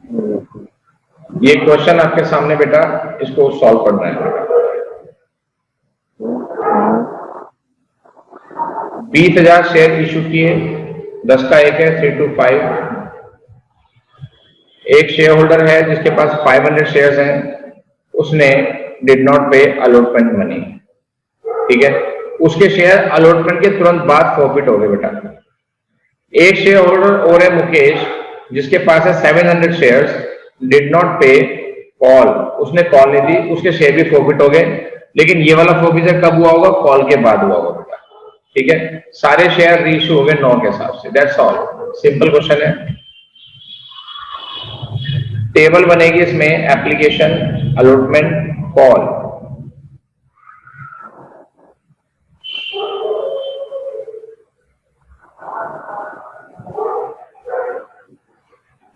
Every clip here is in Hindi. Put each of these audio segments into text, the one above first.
ये क्वेश्चन आपके सामने बेटा, इसको सॉल्व करना है बेटा। 20,000 शेयर इशू किए, 10 का एक है 325। एक शेयर होल्डर है जिसके पास 500 शेयर्स हैं, उसने डिड नॉट पे अलॉटमेंट मनी, ठीक है। उसके शेयर अलॉटमेंट के तुरंत बाद प्रॉफिट हो गए बेटा। एक शेयर होल्डर और है मुकेश, जिसके पास है 700 शेयर्स, डिड नॉट पे कॉल, उसने कॉल नहीं दी, उसके शेयर भी प्रॉफिट हो गए, लेकिन ये वाला प्रॉफिट कब हुआ होगा? कॉल के बाद हुआ होगा बेटा, ठीक है। सारे शेयर रीइश्यू हो गए 9 के हिसाब से। दैट्स ऑल, सिंपल क्वेश्चन है। टेबल बनेगी इसमें, application, allotment, call.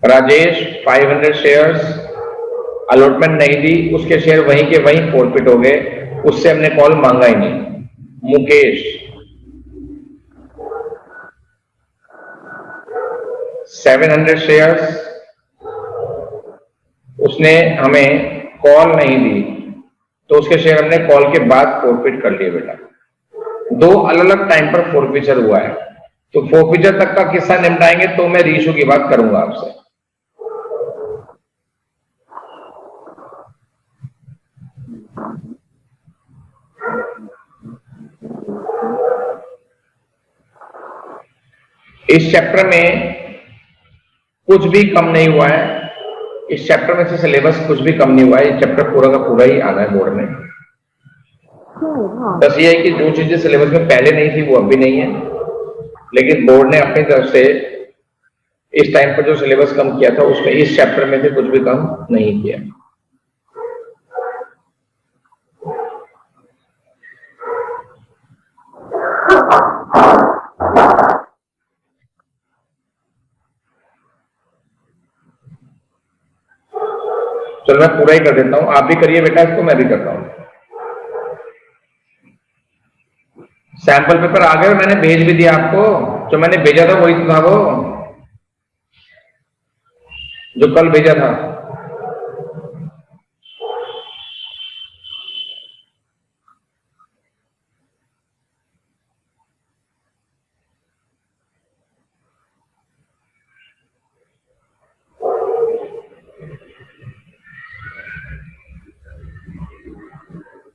Rajesh 500 shares, allotment नहीं दी, उसके शेयर वहीं के वहीं फॉरफिट हो गए, उससे हमने कॉल मांगा ही नहीं। मुकेश 700 शेयर्स, उसने हमें कॉल नहीं दी, तो उसके शेयर हमने कॉल के बाद फॉरफिट कर लिए बेटा। दो अलग अलग टाइम पर फॉरफिचर हुआ है, तो फॉरफिचर तक का किस्सा निपटाएंगे तो मैं रीइश्यू की बात करूंगा आपसे। इस चैप्टर में कुछ भी कम नहीं हुआ है, इस चैप्टर में से सिलेबस कुछ भी कम नहीं हुआ है, इस चैप्टर पूरा का पूरा ही आना है बोर्ड में। बस ये है कि जो चीजें सिलेबस में पहले नहीं थी वो अब भी नहीं है, लेकिन बोर्ड ने अपनी तरफ से इस टाइम पर जो सिलेबस कम किया था उसमें इस चैप्टर में से कुछ भी कम नहीं किया। चलो मैं पूरा ही कर देता हूं, आप भी करिए बेटा इसको, मैं भी करता हूं। सैंपल पेपर आ गए, मैंने भेज भी दिया आपको, जो मैंने भेजा था वही तो था वो, जो कल भेजा था।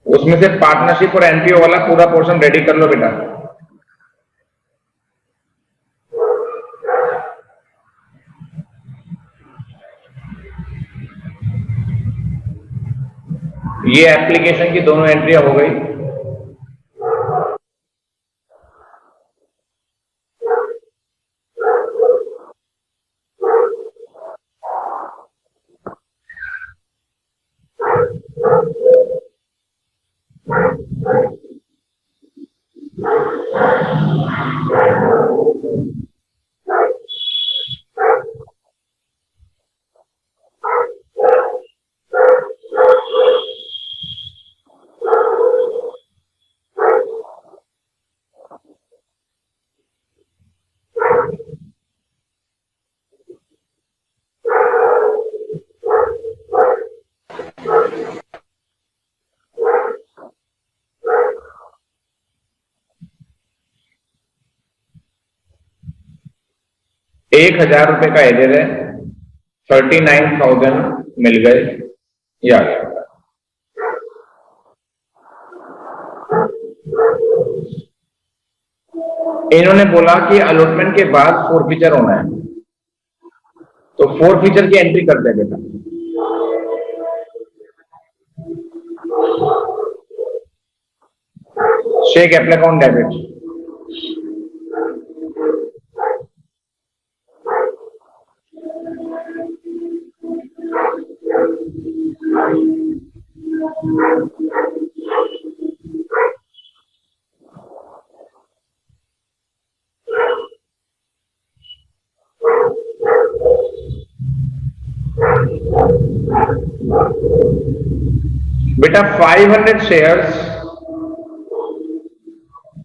उसमें से पार्टनरशिप और एनपीओ वाला पूरा पोर्शन रेडी कर लो बेटा। ये एप्लीकेशन की दोनों एंट्रियां हो गई। ₹1,000 का एरियर है, 39,000 मिल गए, ये आ गया। इन्होंने बोला कि अलॉटमेंट के बाद फॉरफिचर होना है, तो फॉरफिचर की एंट्री कर दे बेटा। शेक एप्लाई अकाउंट डेबिट, बेटा 500 शेयर्स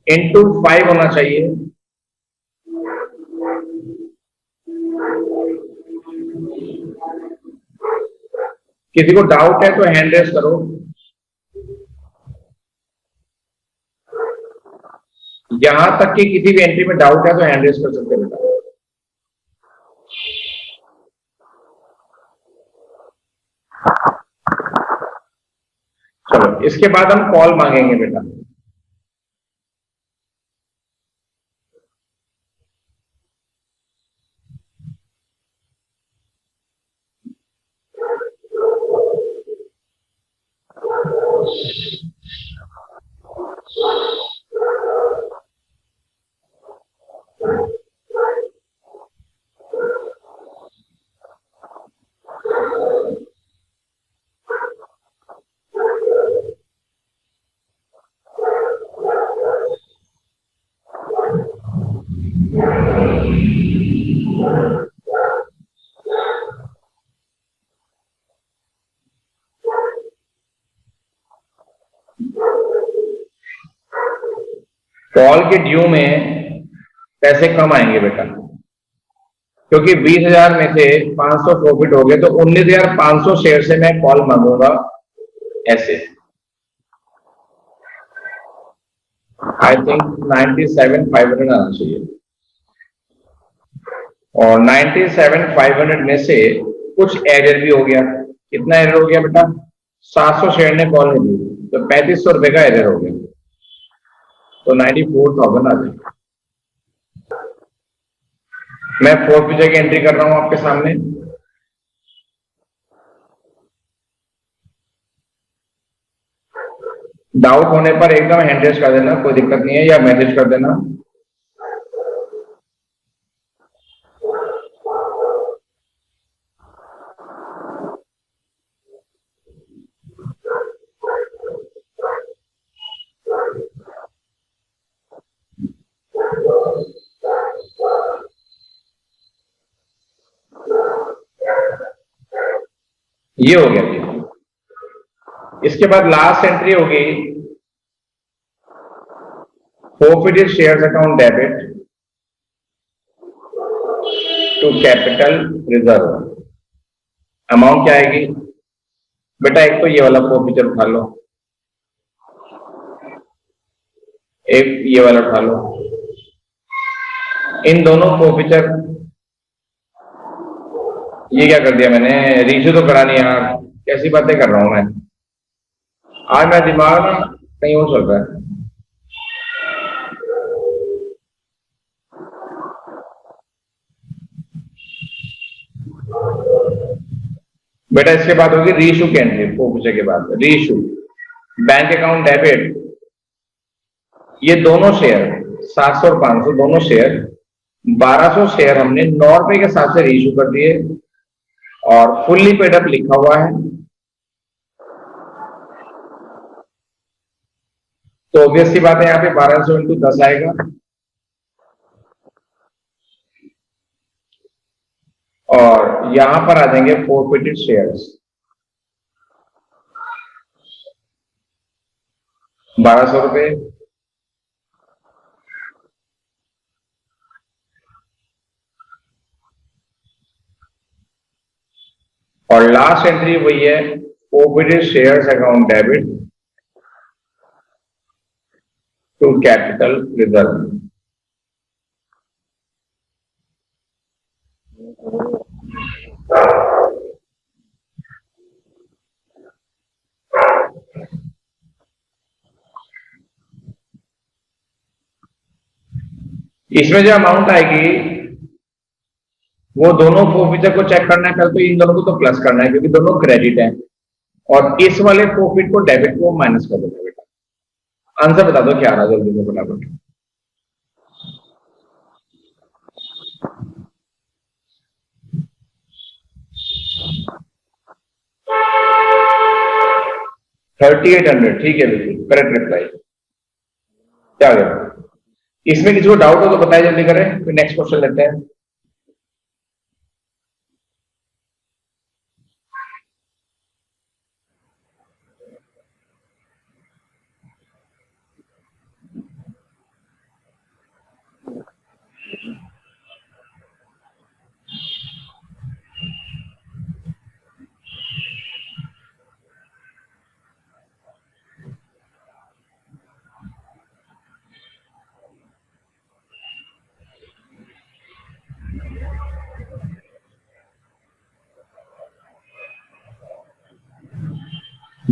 इंटू 5 होना चाहिए, किसी को डाउट है तो हैंड रेस करो। यहां तक कि किसी भी एंट्री में डाउट है तो हैंड रेस कर सकते हैं बेटा। चलो इसके बाद हम कॉल मांगेंगे बेटा। कॉल के ड्यू में पैसे कम आएंगे बेटा, क्योंकि 20,000 में से 500 प्रॉफिट हो गए तो 19,500 शेयर से मैं कॉल मांगूंगा ऐसे। आई थिंक 97,500 आना चाहिए, और 97,500 में से कुछ एरर भी हो गया। कितना एरर हो गया बेटा? 700 शेयर ने कॉल नहीं दी तो 3500 रुपए का एरर हो गया, तो 94,000 आ जाएगा। मैं फोर्थ पिक्चर की एंट्री कर रहा हूं आपके सामने। डाउट होने पर एकदम हैंड रेस कर देना, कोई दिक्कत नहीं है, या मैसेज कर देना। ये हो गया जी। इसके बाद लास्ट एंट्री होगी forfeited shares account debit to capital reserve। Amount क्या आएगी बेटा? एक तो ये वाला फॉर्फिचर उठा लो, एक ये वाला उठा लो। इन दोनों फॉर्फिचर, ये क्या कर दिया मैंने, रीशू तो करा नहीं यार, कैसी बातें कर रहा हूं मैं आज, मेरा दिमाग ना कहीं और चल रहा है। बेटा इसके बाद होगी रीशू की एंट्री, फॉर्फिचर के बाद रीशू बैंक अकाउंट डेबिट। ये दोनों शेयर 700 और 500 दोनों शेयर 1200 शेयर हमने 9 रुपए के हिसाब से रीशू कर दिए, और फुल्ली पेड अप लिखा हुआ है, तो ऑब्वियस सी बात है यहाँ पे 1200 इंटू 10 आएगा, और यहां पर आ जाएंगे फॉरफिटेड शेयर्स 1200 रुपए, और लास्ट एंट्री वही है forfeited shares account debit to capital reserve. इसमें जो अमाउंट आएगी वो दोनों फॉरफिचर को चेक करना है पहले, तो इन दोनों को तो प्लस करना है क्योंकि दोनों क्रेडिट है, और इस वाले प्रॉफिट को डेबिट को माइनस कर देना। बेटा आंसर बता दो क्या आ रहा है जल्दी से फटाफट। $3,800, ठीक है बिल्कुल करेक्ट रिप्लाई। क्या आ गया? इसमें किसी को डाउट हो तो बताइए, जल्दी करें, फिर नेक्स्ट क्वेश्चन लेते हैं।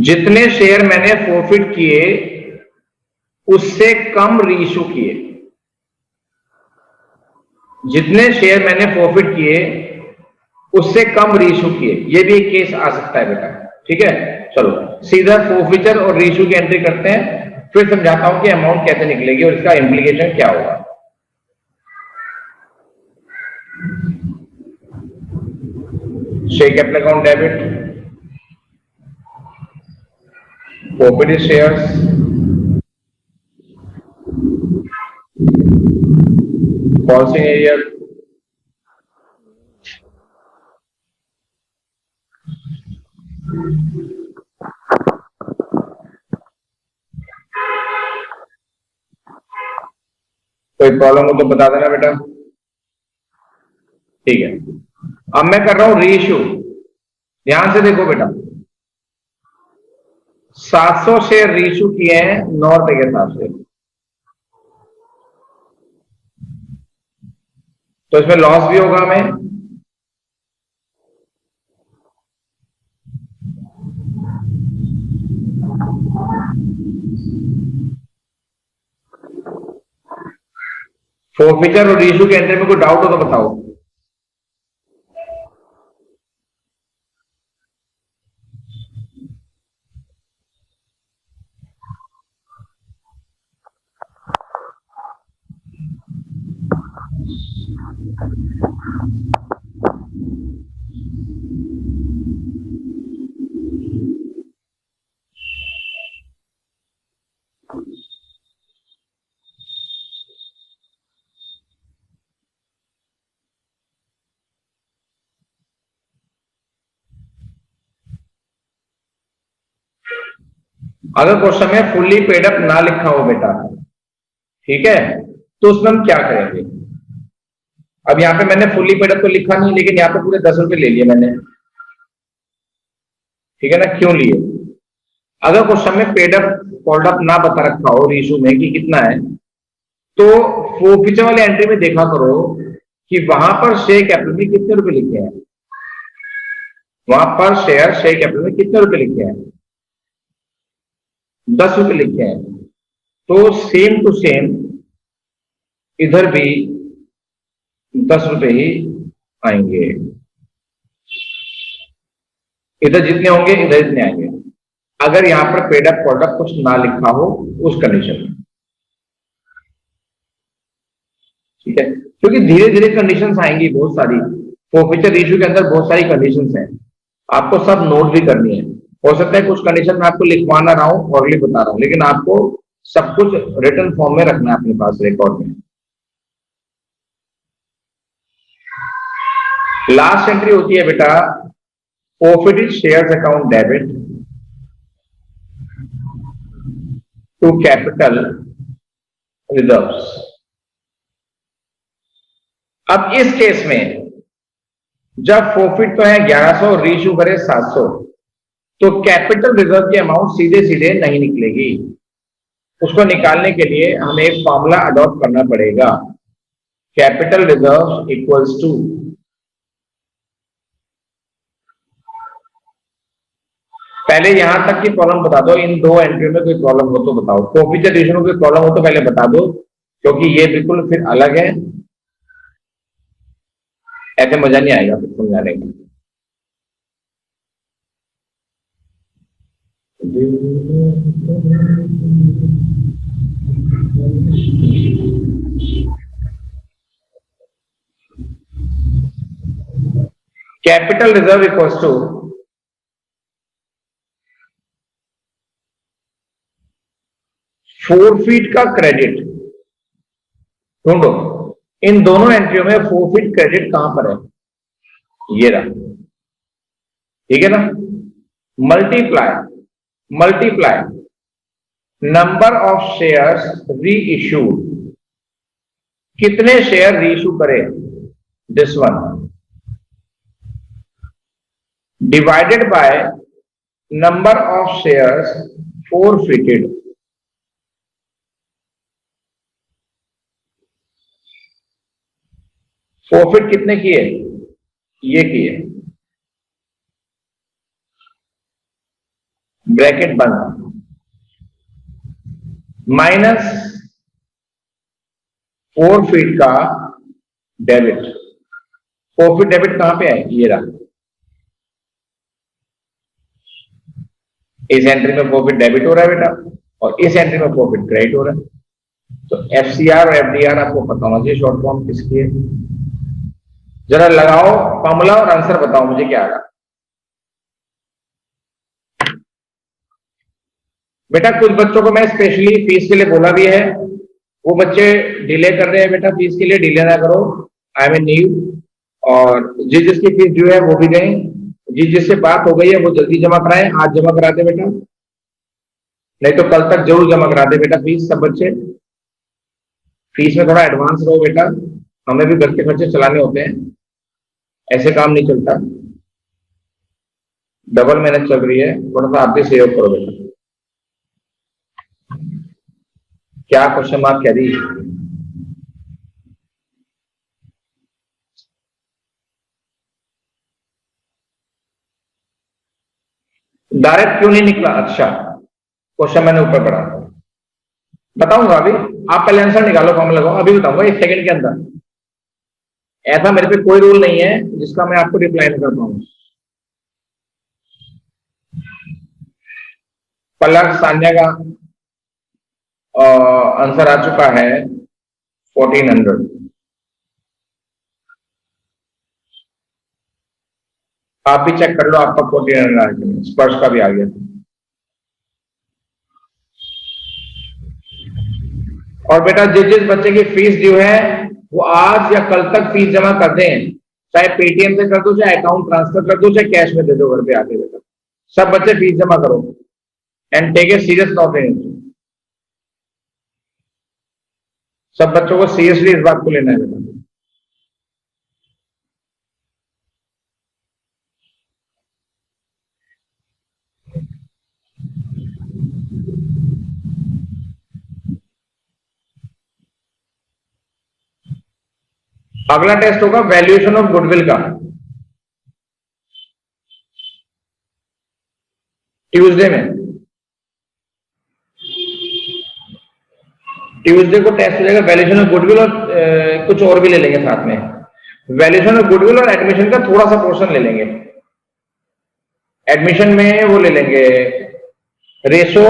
जितने शेयर मैंने फोरफिट किए उससे कम रीइश्यू किए, जितने शेयर मैंने फोरफिट किए उससे कम रीइश्यू किए, ये भी एक केस आ सकता है बेटा। ठीक है, चलो सीधा फोरफिचर और रीइश्यू की एंट्री करते हैं, फिर समझाता हूं कि अमाउंट कैसे निकलेगी और इसका इंप्लीकेशन क्या होगा। Share capital account debit, forfeited shares, policy arrear, कोई प्रॉब्लम हो तो बता देना बेटा। ठीक है, अब मैं कर रहा हूं रीइश्यू। ध्यान से देखो बेटा, 700 शेयर रीइश्यू किए हैं 9 रुपए के हिसाब से, तो इसमें लॉस भी होगा हमें। फोरफिचर और रीइश्यू के एंट्री में कोई डाउट हो तो बताओ। अगर क्वेश्चन में फुल्ली पेड अप ना लिखा हो बेटा, ठीक है, तो उसमें हम क्या करेंगे। अब यहां पे मैंने फुल्ली पेड अप तो लिखा नहीं, लेकिन यहां पे पूरे 10 रुपए ले लिए मैंने, ठीक है ना। क्यों लिए? अगर क्वेश्चन में पेड अप कॉल्ड अप ना बता रखा हो रीइश्यू में कि कितना है, तो फोरफिचर वाले एंट्री में देखा करो कि वहां पर शेयर कैपिटल में कितने रुपए लिखे हैं, वहां पर शेयर कैपिटल में कितने रुपए लिखे हैं, 10 रुपए लिखे हैं। तो सेम टू सेम इधर भी 10 रुपए ही आएंगे, इधर जितने होंगे इधर इतने आएंगे, अगर यहां पर पेड अप कॉल्ड अप कुछ ना लिखा हो उस कंडीशन में, ठीक है। क्योंकि धीरे धीरे कंडीशंस आएंगी बहुत सारी, फोरफिचर इशू के अंदर बहुत सारी कंडीशंस हैं, आपको सब नोट भी करनी है। हो सकता है कुछ कंडीशन मैं आपको लिखवा ना रहा हूं, ऑरली बता रहा हूं, लेकिन आपको सब कुछ रिटन फॉर्म में रखना है अपने पास रिकॉर्ड में। लास्ट एंट्री होती है बेटा forfeited shares account debit to capital reserves. अब इस केस में जब फोरफिट तो है 1100 और रीइश्यू करे 700, तो कैपिटल रिजर्व की अमाउंट सीधे सीधे नहीं निकलेगी, उसको निकालने के लिए हमें एक फॉर्मूला अडॉप्ट करना पड़ेगा। कैपिटल रिजर्व इक्वल्स टू, पहले यहां तक की प्रॉब्लम बता दो, इन दो एंट्री में कोई प्रॉब्लम हो तो बताओ, फोरफिचर इशू में कोई प्रॉब्लम हो तो पहले बता दो, क्योंकि ये बिल्कुल फिर अलग है, ऐसे मजा नहीं आएगा फिर समझाने का। Capital reserve equals to forfeit का क्रेडिट। ढूंढो इन दोनों एंट्रियों में फोरफिट क्रेडिट कहां पर है, ये रहा, ठीक है ना। मल्टीप्लाई नंबर ऑफ शेयर्स री इश्यूड, कितने शेयर री इश्यू करे, this one, divided by number of shares forfeited. Forfeit कितने किए, ये किए, ब्रैकेट बंद, माइनस 4 फीट का डेबिट। 4 फीट डेबिट कहां पे है, ये रहा। इस एंट्री में 4 फीट डेबिट हो रहा है बेटा, और इस एंट्री में 4 फीट क्रेडिट हो रहा है। तो एफसीआर और एफडीआर आपको पता होना चाहिए शॉर्ट फॉर्म किसकी है। जरा लगाओ फॉर्मूला और आंसर बताओ मुझे क्या आ रहा। बेटा कुछ बच्चों को मैं स्पेशली फीस के लिए बोला भी है, वो बच्चे डिले कर रहे हैं बेटा, फीस के लिए डिले ना करो, आई मीन नीव। और जिसकी फीस जो है वो भी दें, जिससे बात हो गई है वो जल्दी जमा कराएं, आज जमा करा दे बेटा, नहीं तो कल तक जरूर जमा करा दे बेटा फीस। सब बच्चे फीस में थोड़ा एडवांस रहो बेटा, हमें भी घर के खर्चे चलाने होते हैं, ऐसे काम नहीं चलता। डबल मेहनत चल रही है, थोड़ा सा आप भी सहयोग करो बेटा। क्या क्वेश्चन मार्क कह दी, डायरेक्ट क्यों नहीं निकला? अच्छा क्वेश्चन मैंने ऊपर पढ़ा, बताऊंगा अभी, आप पहले आंसर निकालो, फॉर्म लगाओ, अभी बताऊंगा 1 सेकंड के अंदर। ऐसा मेरे पे कोई रूल नहीं है जिसका मैं आपको रिप्लाई नहीं कर पाऊंगा। पलक सान्या का आंसर आ चुका है 1400। आप भी चेक कर लो आपका 1400 आ गया, स्पर्श का भी आ गया। और बेटा जिस बच्चे की फीस ड्यू है वो आज या कल तक फीस जमा कर दें, चाहे पेटीएम से कर दो, चाहे अकाउंट ट्रांसफर कर दो, चाहे कैश में दे दो घर पे आके बेटा। सब बच्चे फीस जमा करो and take a serious note in it. सब बच्चों को सीरियसली इस बात को लेना है बेटा। अगला टेस्ट होगा वैल्यूएशन ऑफ गुडविल का, ट्यूसडे में। ट्यूसडे को टेस्ट हो जाएगा वैल्यूएशन ऑफ गुडविल, और कुछ और भी ले लेंगे साथ में। वैल्यूएशन ऑफ गुडविल और एडमिशन का थोड़ा सा पोर्शन ले लेंगे। एडमिशन में वो ले लेंगे रेशो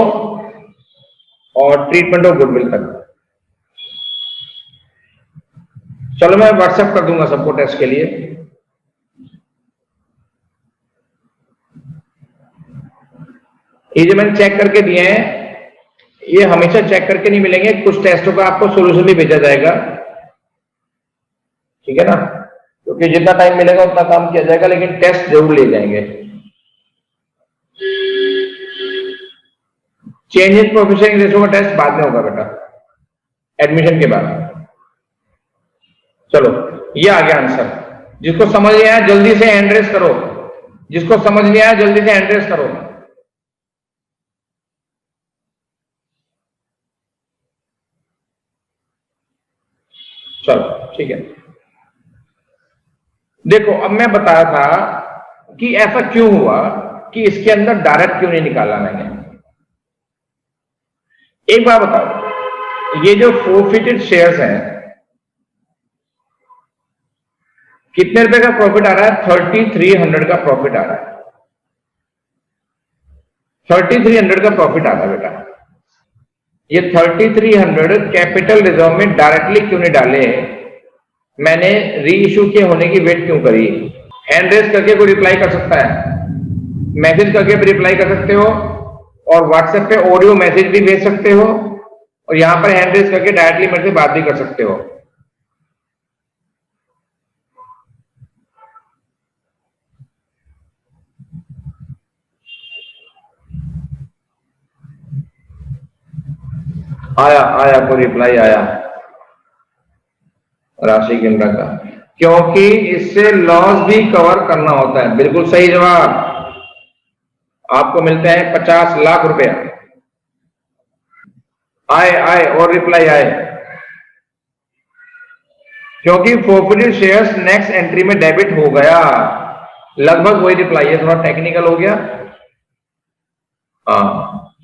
और ट्रीटमेंट ऑफ गुडविल तक। चलो मैं व्हाट्सएप कर दूंगा सबको टेस्ट के लिए। ये जो मैंने चेक करके दिए हैं ये हमेशा चेक करके नहीं मिलेंगे, कुछ टेस्टों का आपको सोल्यूशन भी भेजा जाएगा, ठीक है ना, क्योंकि जितना टाइम मिलेगा उतना काम किया जाएगा, लेकिन टेस्ट जरूर ले जाएंगे। चेंज इन प्रोफेशनल रेशो का टेस्ट बाद में होगा बेटा, एडमिशन के बाद। चलो ये आ गया आंसर। जिसको समझ नहीं आया जल्दी से हैंड रेस करो, जिसको समझ नहीं आया जल्दी से हैंड रेस करो। चलो ठीक है, देखो अब मैं बता रहा था कि ऐसा क्यों हुआ कि इसके अंदर डायरेक्ट क्यों नहीं निकाला मैंने। एक बार बताओ, ये जो फोरफिटेड शेयर्स हैं कितने रुपए का प्रॉफिट आ रहा है? 3300 का प्रॉफिट आ रहा है। 3300 का प्रॉफिट आ रहा है बेटा। ये 3300 कैपिटल रिजर्व में डायरेक्टली क्यों नहीं डाले? मैंने री इशू के होने की वेट क्यों करी? हैंड रेस करके कोई रिप्लाई कर सकता है, मैसेज करके भी रिप्लाई कर सकते हो, और व्हाट्सएप पे ऑडियो मैसेज भी भेज सकते हो, और यहां पर हैंड रेस करके डायरेक्टली मेरे से बात भी कर सकते हो। आया आया कोई रिप्लाई आया राशि गिनरा का, क्योंकि इससे लॉस भी कवर करना होता है। बिल्कुल सही जवाब, आपको मिलते हैं 50 लाख रुपया। आए आए और रिप्लाई आए, क्योंकि फोरफिटेड शेयर्स नेक्स्ट एंट्री में डेबिट हो गया। लगभग वही रिप्लाई है, थोड़ा टेक्निकल हो गया, हाँ,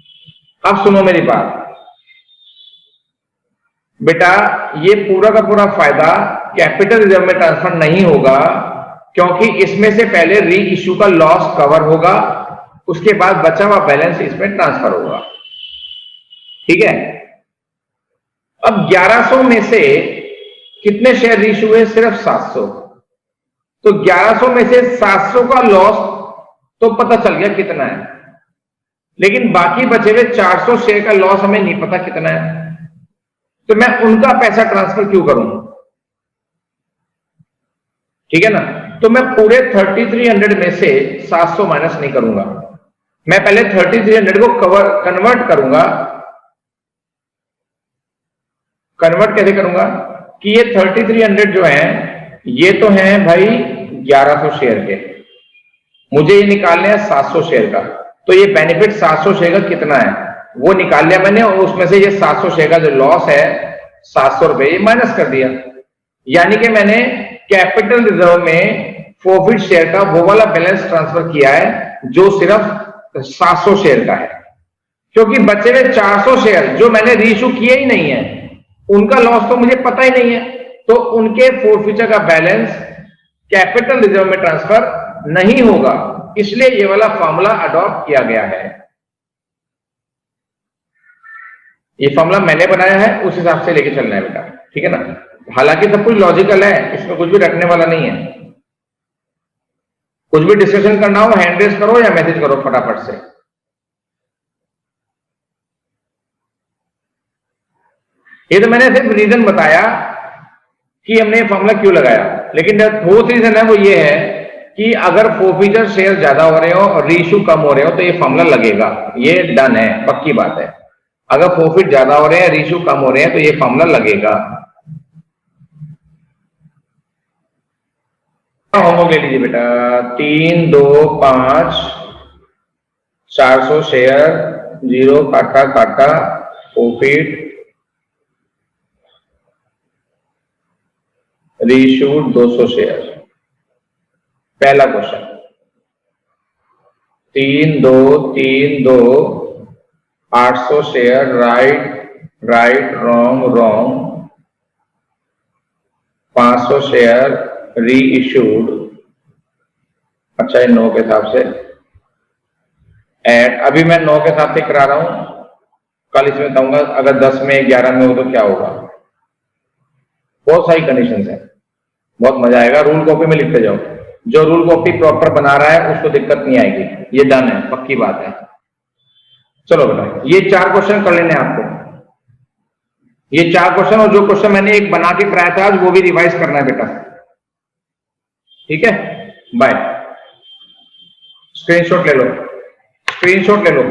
अब सुनो मेरी बात बेटा, ये पूरा का पूरा फायदा कैपिटल रिजर्व में ट्रांसफर नहीं होगा, क्योंकि इसमें से पहले री इश्यू का लॉस कवर होगा, उसके बाद बचा हुआ बैलेंस इसमें ट्रांसफर होगा। ठीक है, अब 1100 में से कितने शेयर री इश्यू हुए? सिर्फ 700। तो 1100 में से 700 का लॉस तो पता चल गया कितना है, लेकिन बाकी बचे हुए 400 शेयर का लॉस हमें नहीं पता कितना है। तो मैं उनका पैसा ट्रांसफर क्यों करूं? ठीक है ना, तो मैं पूरे 3300 में से 700 माइनस नहीं करूंगा, मैं पहले 3300 को कन्वर्ट करूंगा। कन्वर्ट कैसे करूंगा कि ये 3300 जो है ये तो है भाई 1100 शेयर के, मुझे ये निकालने हैं 700 शेयर का। तो ये बेनिफिट 700 शेयर का कितना है वो निकाल लिया मैंने, और उसमें से ये 700 शेयर का जो लॉस है 700 रुपए ये माइनस कर दिया। यानी कि मैंने कैपिटल रिजर्व में प्रॉफिट शेयर का वो वाला बैलेंस ट्रांसफर किया है जो सिर्फ 700 शेयर का है, क्योंकि बचे हुए 400 शेयर जो मैंने रीइश्यू किए ही नहीं है उनका लॉस तो मुझे पता ही नहीं है, तो उनके फोरफीचर का बैलेंस कैपिटल रिजर्व में ट्रांसफर नहीं होगा, इसलिए ये वाला फॉर्मूला अडॉप्ट किया गया है। ये फॉर्मूला मैंने बनाया है, उस हिसाब से लेके चलना है बेटा, ठीक है ना। हालांकि सब कुछ लॉजिकल है, इसमें कुछ भी रखने वाला नहीं है। कुछ भी डिस्कशन करना हो हैंड रेस करो या मैसेज करो फटाफट से। ये तो मैंने सिर्फ रीजन बताया कि हमने फॉर्मूला क्यों लगाया, लेकिन फोर्थ रीजन है वो ये है कि अगर फोरफीचर शेयर ज्यादा हो रहे हो और रीइश्यू कम हो रहे हो तो ये फॉर्मूला लगेगा, ये डन है, पक्की बात है। अगर प्रॉफिट ज्यादा हो रहे हैं रीइश्यू कम हो रहे हैं तो ये फॉर्मूला लगेगा। होमवर्क ले लीजिए बेटा, 3, 2, 5, 400 शेयर, 0 काटा काटा प्रॉफिट रीइश्यूड 200 शेयर। पहला question 3, 2, 3, 2, 800 share, right wrong 500 share री इश्यूड। अच्छा, 9 के हिसाब से ऐड, अभी मैं 9 के हिसाब से करा रहा हूं, कल इसमें बताऊंगा अगर 10 में 11 में हो तो क्या होगा। बहुत सारी कंडीशंस है, बहुत मजा आएगा। रूल कॉपी में लिखते जाओ, जो रूल कॉपी प्रॉपर बना रहा है उसको दिक्कत नहीं आएगी, ये डन है, पक्की बात है। चलो बेटा, ये 4 क्वेश्चन कर लेने आपको, ये 4 क्वेश्चन, और जो क्वेश्चन मैंने एक बना के कराया था आज वो भी रिवाइज करना है बेटा, ठीक है। बाय, स्क्रीनशॉट ले लो, स्क्रीनशॉट ले लो।